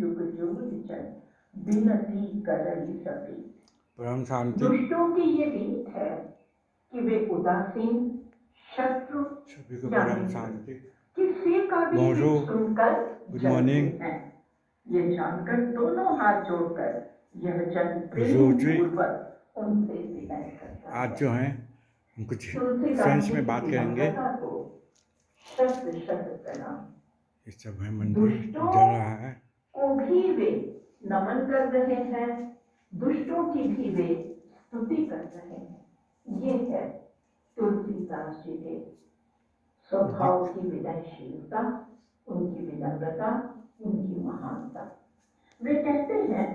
युग युग चल विनती करली सभी। परम शांति। दुष्टों की ये रीत है कि वे उदासीन, शत्रु सभी को परम शांति। किसी का भी Bonjour. सुनकर Good जलते morning. हैं। ये जानकर दोनों हाथ जोड़कर यह जन प्रेम Aujourd'hui, पूर्वक उनसे विनय करता है। आज जो हैं हम कुछ तुलसीदास फ्रेंच जी में की बात करेंगे। विनम्रता को शत शत प्रणाम। ये सब है मंदिर जल रहा है। को भी वे नमन कर रहे हैं, दुष्टों की भी वे स्तुति कर रहे हैं। ये है तुलसीदास जी के स्वभाव की विनयशीलता, उनकी विनम्रता, उनकी महानता। वे कहते हैं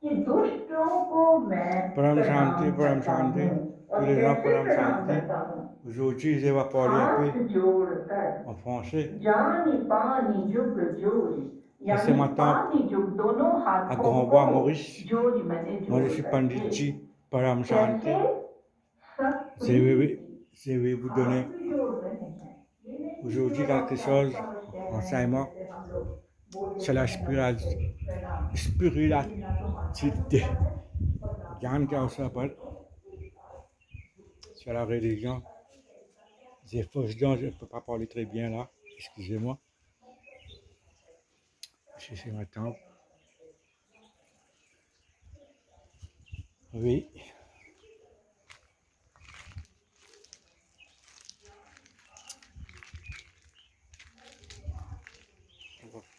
कि दुष्टों को मैं परम शांति, परम करता शांति। हूं, और Tous les gens, कैसे परम प्रणाम शांति। करता हूं? Aujourd'hui, je vais parler un हाथ peu जोड़कर en français. जानी पानी जुग जोड़ी, C'est यानी maintenant पानी जुग दोनों à हाथों Grand-Bois, को Maurice. जोड़ी मैंने Moi, जोड़ je suis करके Pandit Ji, Param Shanti. कैसे Je vais vous donner aujourd'hui quelque chose, un enseignement sur la spiritualité. ज्ञान के अवसर पर sur la religion. J'ai fausse dents, je ne peux pas parler très bien là, excusez-moi. C'est ma tante. Oui.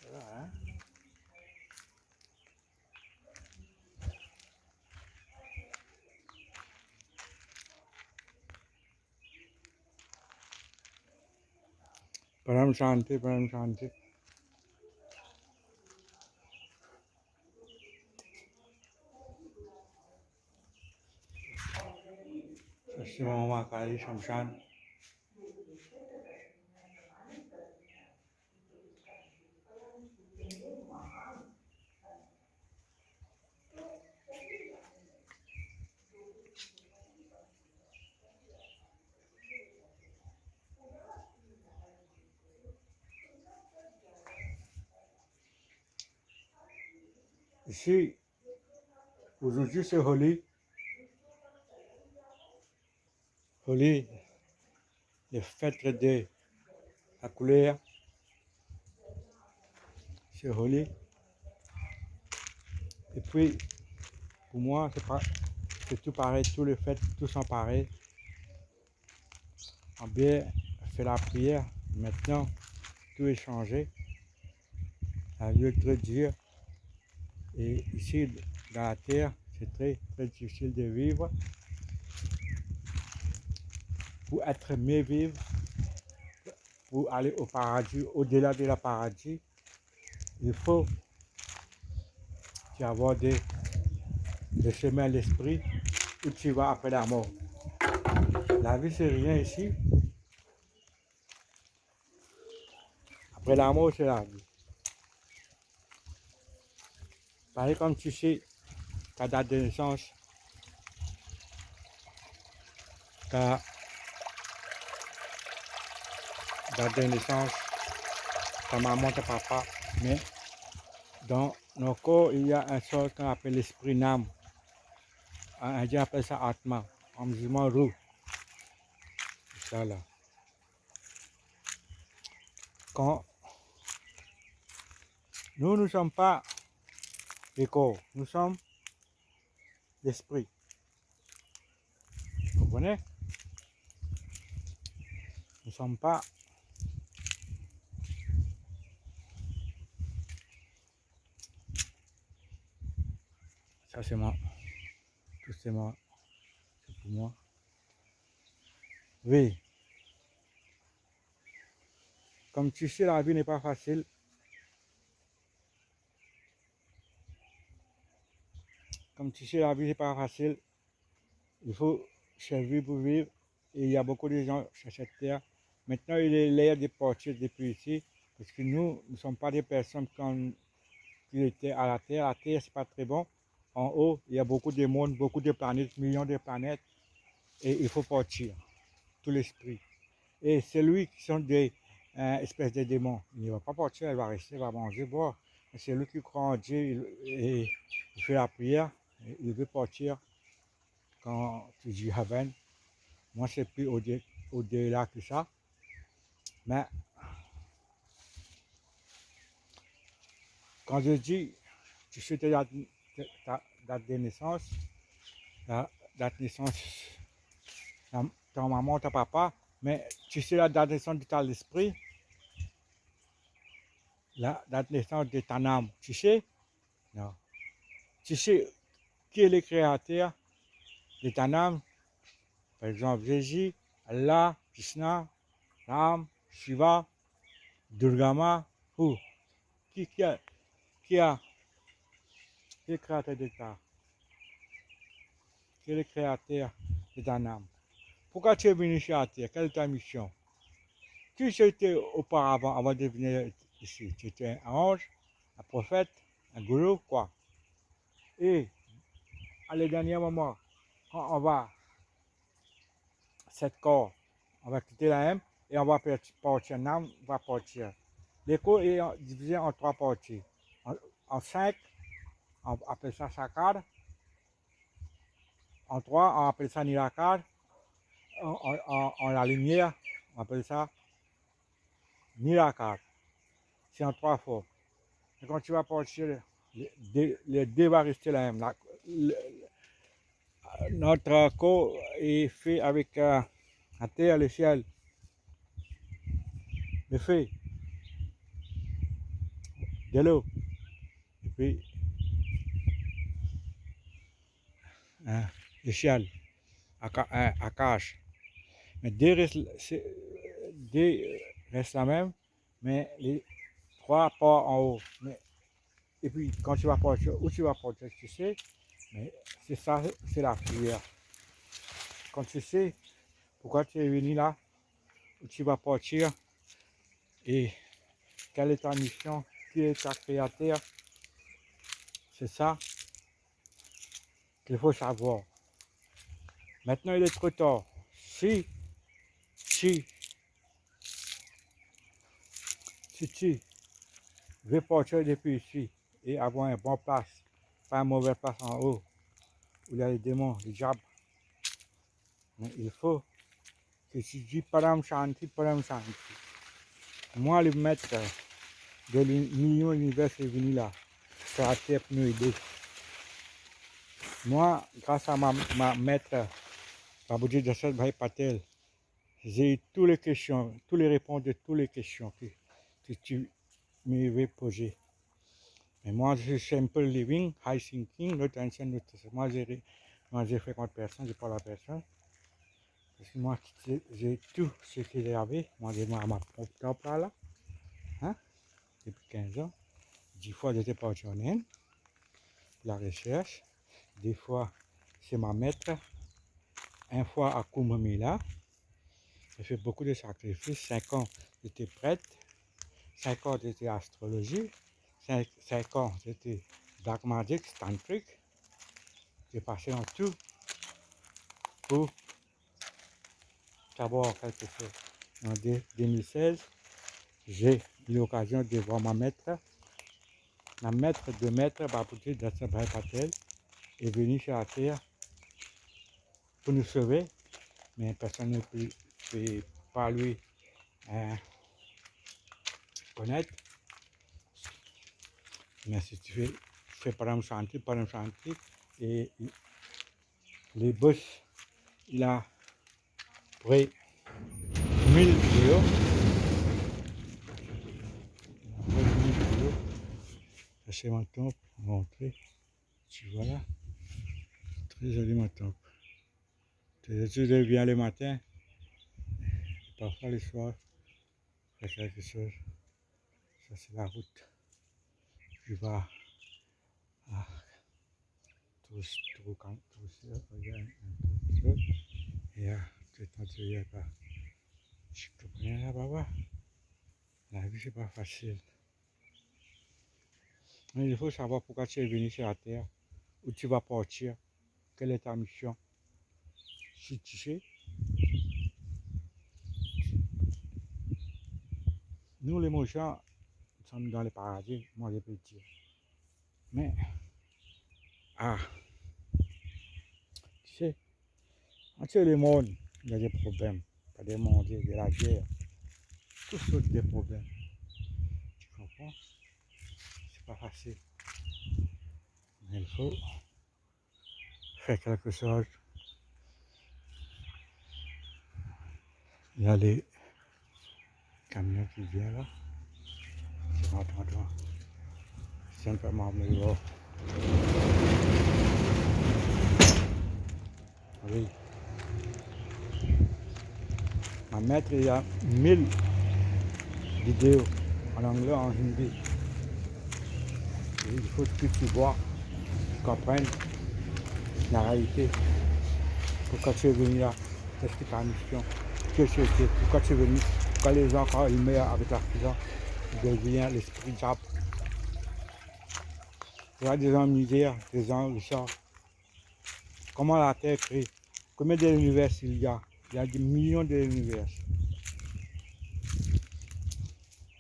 Voilà, hein. परम शांति, परम शांति। पश्चिम महाकाली शमशान। Ici, aujourd'hui c'est Holi. Holi, les fêtes de la couleur. C'est Holi. Et puis, pour moi, c'est tout pareil, tous les fêtes, tous sont pareils. On a bien fait la prière, maintenant, tout est changé. La vie est très dure. Et ici, dans la terre, c'est très, très difficile de vivre. Pour être mieux vivre, pour aller au paradis, au-delà de la paradis, il faut avoir des chemins à l'esprit où tu vas après la mort. La vie, c'est rien ici. Après la mort, c'est la vie. Pareil comme tu sais, ta date de naissance, ta date de naissance, ta maman, ta papa, mais dans nos corps, il y a un sort qu'on appelle l'esprit Nam. En indien appelle ça Atma, en musulman Ruh. C'est ça là. Quand nous ne sommes pas les corps, nous sommes l'esprit. Vous comprenez? Nous ne sommes pas ça c'est moi, tout c'est moi, c'est pour moi. Oui. Comme tu sais, la vie n'est pas facile. Comme tu sais, la vie n'est pas facile. Il faut servir pour vivre. Et il y a beaucoup de gens sur cette terre. Maintenant, il est l'heure de partir depuis ici. Parce que nous ne sommes pas des personnes qui étaient à la terre. La terre, c'est pas très bon. En haut, il y a beaucoup de monde, beaucoup de planètes, millions de planètes. Et il faut partir. Tout l'esprit. Et celui qui sont des espèces de démons, il ne va pas partir, il va rester, il va manger, boire. C'est lui qui croit en Dieu et il fait la prière. Et il veut partir quand tu dis Heaven. Moi, c'est plus au-delà que ça. Mais quand je dis, tu sais ta date de naissance, la date de naissance, ta maman, ta papa, mais tu sais la date de naissance de ta l'esprit, la date de naissance de ta âme, tu sais? Non. Tu sais qui est le créateur de ta âme? Par exemple, Jésus, Allah, Krishna, Ram, Shiva, Durgama, ou qui a, qui a, qui est le créateur de ta, qui est le créateur de ta âme? Pourquoi tu es venu sur la terre? Quelle est ta mission? Qui étais auparavant, avant de venir ici? Tu étais un ange, un prophète, un gourou, quoi? Et à le dernier moment, quand on va, cette corps, on va quitter la M et on va partir, l'âme va partir. L'écho est divisé en 3 parties. En 5, on appelle ça sakar. En 3, on appelle ça nirakar. En la lumière, on appelle ça nirakar. C'est en 3 fois. Et quand tu vas partir, les deux vont rester la même. Notre corps est fait avec la terre, le ciel, le feu, de l'eau, et puis le ciel, Akash. Mais deux restent la même, mais les 3 partent en haut. Et puis quand tu vas partir, où tu vas partir, tu sais, mais c'est ça, c'est la prière. Quand tu sais pourquoi tu es venu là, où tu vas partir, et quelle est ta mission, qui est ta créateur, c'est ça qu'il faut savoir. Maintenant, il est trop tard. Si tu veux partir depuis ici et avoir un bon place, pas une mauvaise place en haut, où il y a les démons, les diables, mais il faut que tu dis Param Shanti, Param Shanti. Moi, le maître de l'univers est venu là, sur la terre pour nous aider. Moi, grâce à ma maître, Babuji Dassault Bhai Patel, j'ai eu toutes les questions, toutes les réponses de toutes les questions que tu m'avais posées. Mais moi, je suis simple living, high thinking, no tension, no stress. Moi, j'ai fréquente personne, je parle à personne. Parce que moi, j'ai tout ce que j'avais. Moi, j'ai ma propre top là, hein, depuis 15 ans. 10 fois, j'étais parti en Inde, pour la recherche. Des fois, c'est ma maître. Une fois à Kumbh Mela. J'ai fait beaucoup de sacrifices. 5 ans, j'étais prêtre. 5 ans, j'étais astrologie. 5 ans, j'étais dark magic, tantric. J'ai passé en tout pour savoir quelque chose. En 2016, j'ai eu l'occasion de voir ma maître. La maître de maître, Babuji Dassault Bhai Patel, est venue sur la terre pour nous sauver, mais personne ne peut pas lui connaître. Mais si tu fais Param Shanti, et les boss, il a pris 1000 vidéos. Ça c'est mon temple, montrer. Tu vois là, très joli mon temple. Je viens le matin, parfois le soir, faire quelque chose. Ça c'est la route. Je vais à tout ça, regarde un peu. Et tout le temps, il y a pas. Je comprends là, papa. La vie c'est pas facile. Mais il faut savoir pourquoi tu es venu sur la terre, où tu vas partir, quelle est ta mission. Si tu sais, nous les gens sommes dans les paradis, moi je peux le dire. Mais, tu sais, entre les mondes, il y a des problèmes. Pas des mondes, il y a de la guerre, toutes sortes de problèmes. Tu comprends? C'est pas facile. Mais il faut faire quelque chose. Il y a les camions qui viennent là. Attends. Simplement meilleur. Oui. Ma maître, il y a 1000 vidéos en anglais, en hindi. Et il faut que tu vois, tu comprennes la réalité. Pourquoi tu es venu là? Qu'est-ce que ta mission? Qu'est-ce que c'est? Pourquoi tu es venu? Pourquoi les gens, quand ils meurent avec l'artisan, ils deviennent l'esprit diable? Il y a des gens misère, des gens richards. Comment la Terre crée? Combien d'univers il y a? Il y a des millions d'univers.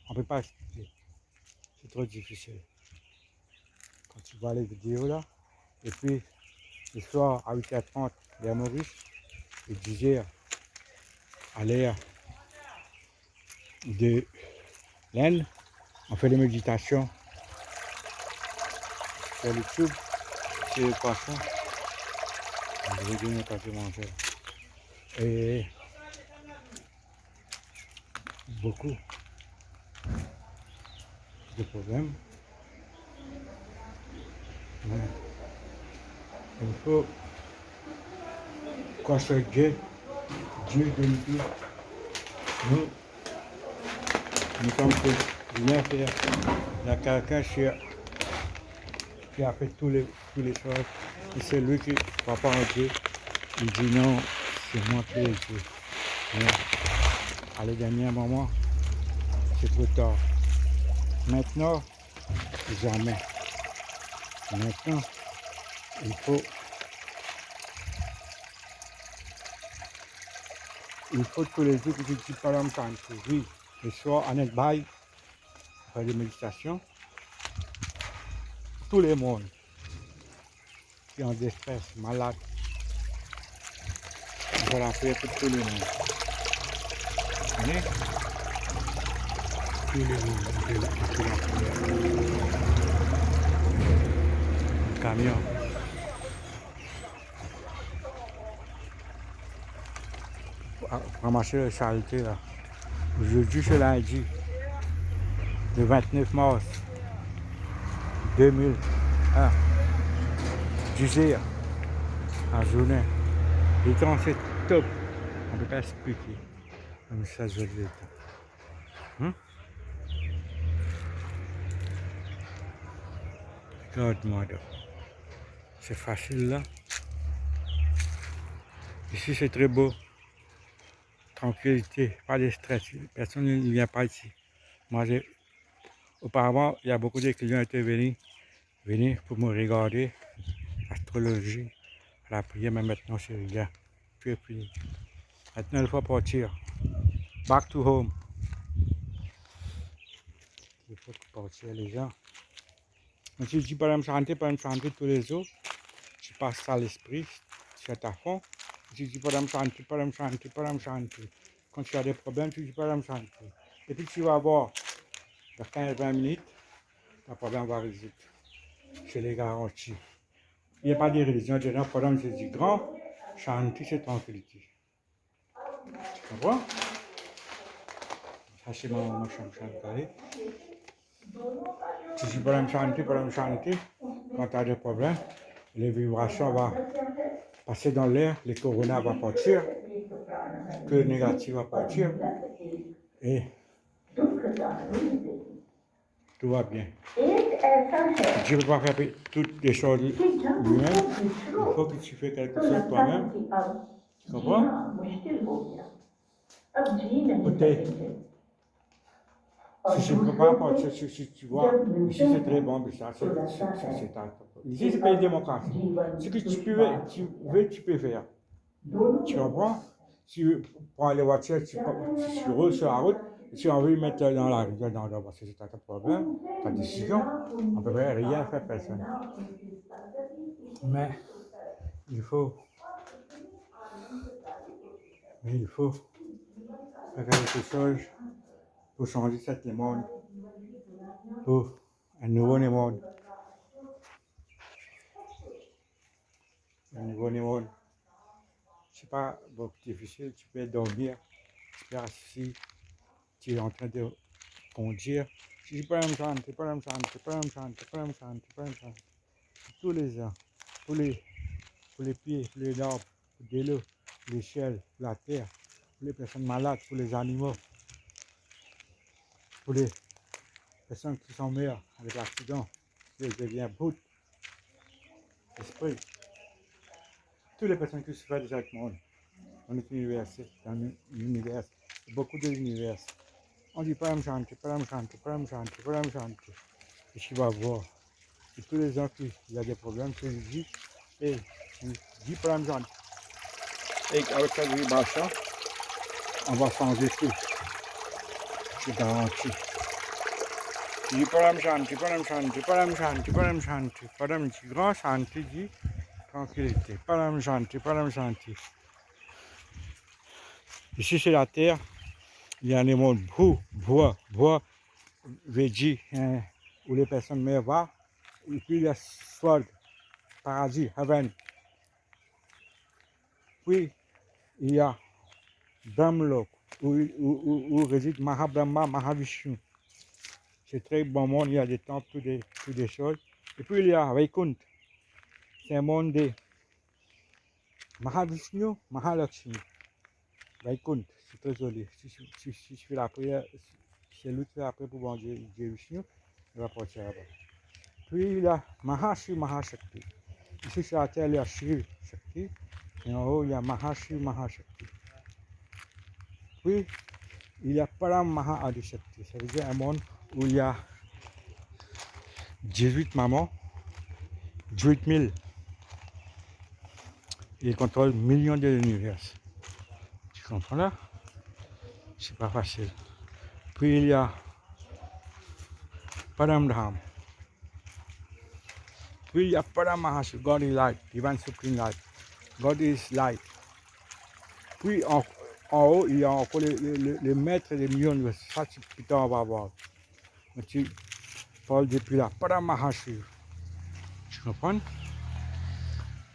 On ne peut pas expliquer. C'est trop difficile. Quand tu vois les vidéos là, et puis le soir à 8h30, vers Maurice, et 10h, à l'air de l'Inde, on fait des méditations sur YouTube, sur le poisson. Je vais donner quand tu manges. Et beaucoup de problèmes. Mais il faut qu'on se Dieu donne tout. Nous sommes pour rien faire. Il y a quelqu'un qui a fait tous les choses. Et c'est lui qui ne croit pas en Dieu. Il dit non, c'est moi qui ai Dieu. Mais à le dernier moment, c'est trop tard. Maintenant, jamais. Maintenant, il faut tous les jours que je dis par exemple, oui, le soir, en bail, faire des méditations. Tout le monde qui ont des stress, malades, on va la faire pour tout le monde. Mais, tout le monde, on fait la prière. Le camion. Pour ramasser le saleté là. Aujourd'hui, c'est lundi, le 29 mars 2001. 10h, en journée. Le temps, c'est top. On ne peut pas expliquer. Comme ça, je le temps. Regarde-moi donc. C'est facile là. Ici, c'est très beau. Tranquillité, pas de stress. Personne ne vient pas ici. Moi, auparavant, il y a beaucoup de clients qui étaient venus pour me regarder. Astrologie, la prière, mais maintenant, c'est rien. Tout est fini. Maintenant, il faut partir. Back to home. Il faut partir, les gens. Mais si tu peux me chanter tous les jours, tu passes ça à l'esprit, c'est à fond. Si tu peux me chanter. Quand tu as des problèmes, tu peux me chanter. Et puis tu vas voir, dans 15-20 minutes, ton problème va résoudre. Je les garantis. Il n'y a pas de religion, des gens, pendant que je dis grand, chanter, c'est tranquillité. Tu comprends? Ça, c'est ma maman chante. Si tu peux me chanter, quand tu as des problèmes, les vibrations vont passer dans l'air, les coronas vont partir, que le négatif va partir, et tout va bien. Tu ne peux pas faire toutes les choses lui-même, il faut que tu fasses quelque chose toi-même. Tu comprends? Si tu ne peux pas partir, si tu vois, ici c'est très bon, mais ça, c'est ta. Ici c'est pays démocratique. Ce que tu peux faire. Tu comprends? Si pour aller voiture, tu roules sur la route, Si on veut mettre dans la rivière dans l'eau, parce que c'est un problème, pas de décision, on ne peut rien faire personne. Mais il faut faire quelque chose pour changer ce monde, pour un nouveau monde. Un nouveau monde. C'est pas beaucoup difficile, tu peux dormir, tu peux assis, tu es en train de conduire. Tu peux me chanter, tous les ans, pour les pieds, pour les arbres, pour de l'eau, pour les ciels, pour la terre, pour les personnes malades, pour les animaux, pour les personnes qui sont meilleures avec l'accident, qui deviennent brutes, esprit. Toutes les personnes qui souffrent de ce monde, dans notre univers, dans l'univers, beaucoup d'univers. On dit pas me chanter. Et tu vas voir. Et tous les gens qui ont des problèmes, tu lui dis, et tu dis pas me chanter. Et avec cette vibration, on va changer tout. Je garantis. Tu dis pas me chanter. Grand chanter, dis tranquillité. Pas me chanter. Ici, c'est la terre. Il y a des mondes bois, veggie, où les personnes meurent vont. Et puis il y a sword, paradis, heaven. Puis il y a Brahmlok, où réside Mahabrahma, Mahavishnu. C'est très bon monde, il y a des temples, toutes des choses. Et puis il y a Vaikuntha, c'est un monde de Mahavishnu, Mahalakshmi. Vaikuntha, c'est très joli. Si je fais la prière, c'est lui qui fait la prière pour bon Dieu Vishnu, il va partir là-bas. Puis il y a Mahashiv, Mahashakti. Ici sur la terre, il y a Shiv Shakti. Et en haut, il y a Mahashiv, Mahashakti. Puis, il y a Param Maha Adishakti. Ça veut dire un monde où il y a 18 mamans, 18 000. Il contrôle millions de l'univers. Tu comprends là? C'est pas facile. Puis, il y a Param Dham. Puis, il y a Param Mahashiv. God is light, divine supreme light. God is light. Puis, en haut, il y a encore les maîtres des millions de ça, putain, on va voir. Mais tu parles depuis là, Paramahashiv. Tu comprends?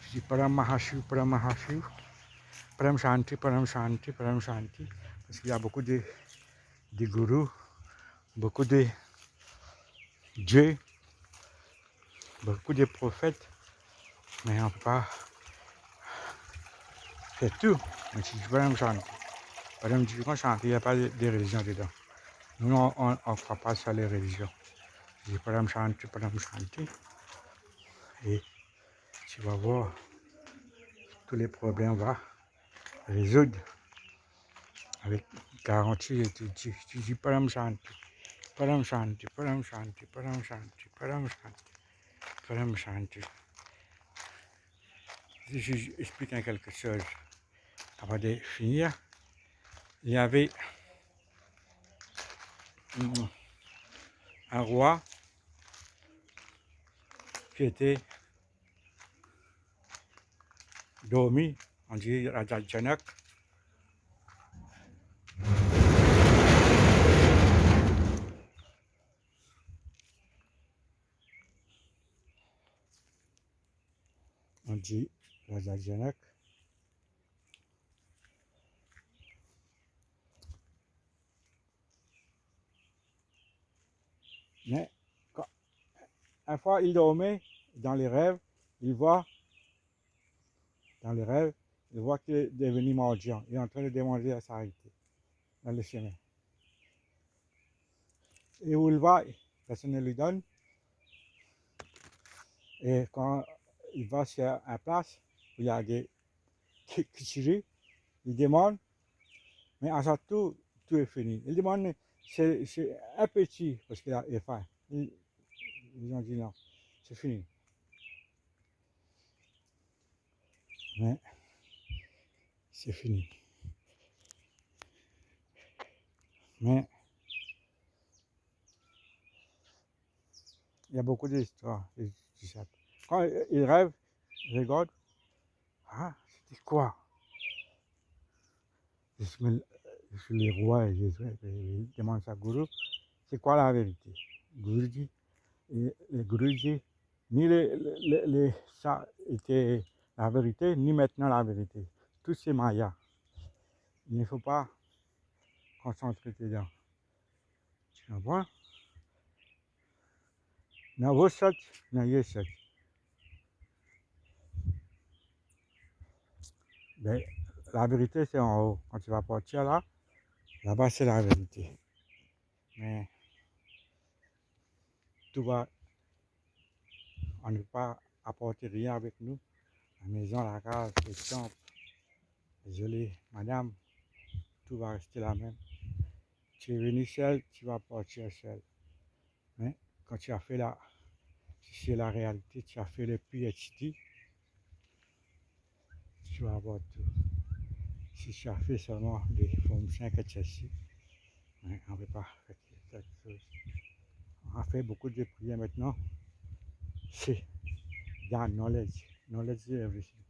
Je dis Paramahashiv, Param Shanti. Parce qu'il y a beaucoup de gourous, beaucoup de dieux, beaucoup de prophètes. Mais on ne peut pas faire tout. Mais je dis Param Shanti. Param Shanti, il n'y a pas de religion dedans. Nous, on ne croit pas sur les religions. Je dis Param Shanti. Et tu vas voir, tous les problèmes vont résoudre avec garantie. Tu dis Param Shanti. Si je explique quelque chose avant de finir, il y avait un roi qui était dormi, on dit Raja Janak. On dit Raja Janak. Mais quand, une fois il dormait dans les rêves, il voit qu'il est devenu mendiant. Il est en train de demander à s'arrêter dans le chemin. Et où il va, personne ne lui donne. Et quand il va sur une place où il y a des kichiri, il demande, mais à ça tout est fini. Il demande, c'est un petit, parce qu'il a faim. Ils ont dit non, c'est fini. Mais c'est fini. Mais Il y a beaucoup d'histoires. Quand il rêve, il regarde. Ah, c'était quoi? Je les rois et je demande à Guru, c'est quoi la vérité? Guruji, le Guruji, ni ça était la vérité, ni maintenant la vérité. Tout c'est Maya. Il ne faut pas concentrer dedans. Tu comprends? Na vos sach, na ye sach. Ben, la vérité c'est en haut. Quand tu vas partir là, là-bas c'est la vérité. Mais tout va, on ne peut pas apporter rien avec nous. La maison, la case, les temples. Désolé, madame, tout va rester la même. Tu es venu seul, tu vas partir seul. Mais quand tu as fait si c'est la réalité, tu as fait le PhD, tu vas avoir tout. Si tu as fait seulement des formes 5 et ceci, on ne peut pas faire quelque chose. On a fait beaucoup de prières maintenant. C'est that knowledge. Knowledge is everything.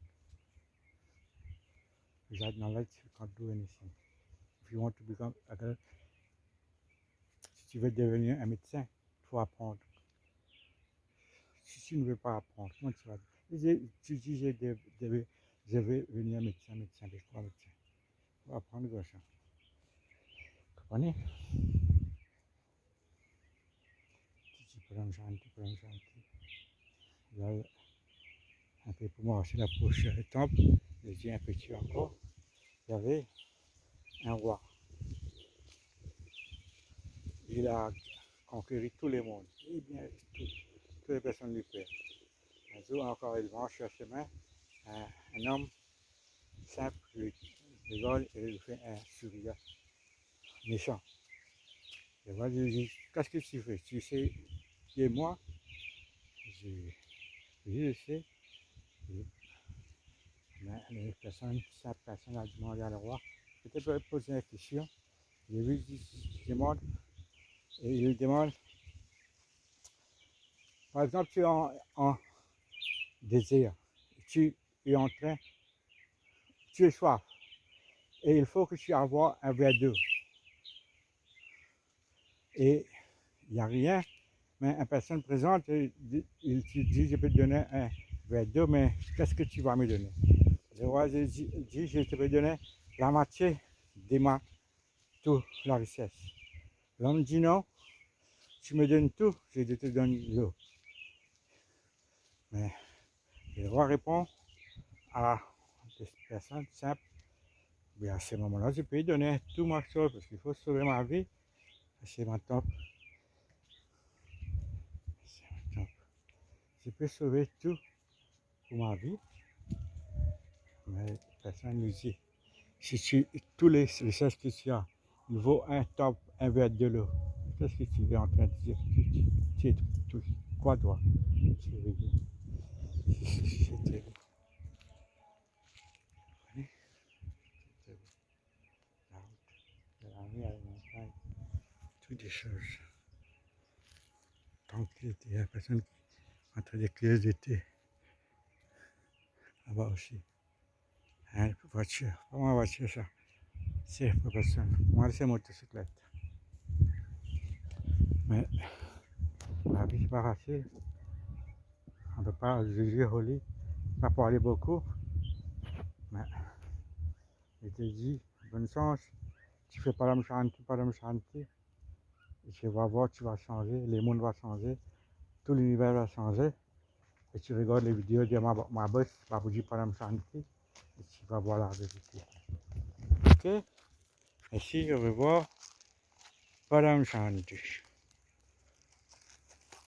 Without knowledge, you can't do anything. If you want to become si tu veux devenir un médecin, il faut apprendre. Si tu ne veux pas apprendre, comment tu vas dire? Tu dis, je vais devenir médecin, mais quoi médecin? Il faut apprendre quelque chose. Vous comprenez? Tu dis, Param Shanti. Là, un peu pour moi, c'est la prochaine temple. Je dis un petit encore. Il y avait un roi. Il a conquéri tout le monde. Et bien, toutes les personnes lui plaisent. Un jour encore, il va en chercher un homme simple, lui rigole et il fait un sourire méchant. Et moi, je lui dis, qu'est-ce que tu fais? Tu sais qui est moi? Je sais. Mais les personnes, cette personne a demandé à le roi, peut-être peut poser une question. Je lui demande, et il demande, par exemple, tu es en désert, tu es en train, tu es soif, et il faut que tu aies un verre d'eau. Et il n'y a rien, mais une personne présente, il te dit, je peux te donner un verre d'eau, mais qu'est-ce que tu vas me donner? Le roi dit, je te vais donner la moitié de toute la richesse. L'homme dit non, tu me donnes tout, je te donne l'eau. Mais le roi répond à des personnes simples, mais à ce moment-là, je peux lui donner tout ma chose parce qu'il faut sauver ma vie. C'est ma top. Je peux sauver tout pour ma vie, mais personne ne dit, si tous les richesses que tu as, il vaut un verre de l'eau. Qu'est-ce que tu es en train de dire? Tu es tout. Quoi toi? C'est terrible. C'est terrible. La route, la mer, la montagne, toutes des choses. Tranquillité, il y a personne qui est en train d'écrire d'été. Là-bas aussi. Hein, voiture. Pas ma voiture ça. C'est pas personne. Moi c'est motocyclette. Mais la vie c'est pas facile. On ne peut pas juger Holly, pas parler beaucoup. Mais je te dis, bonne chance. Tu fais Param Shanti. Et tu vas voir, tu vas changer, le monde va changer, tout l'univers va changer. Et tu regardes les vidéos de ma boss, Babuji Param Shanti, et tu vas voir la vérité. Ok? Merci, au revoir. Param Shanti.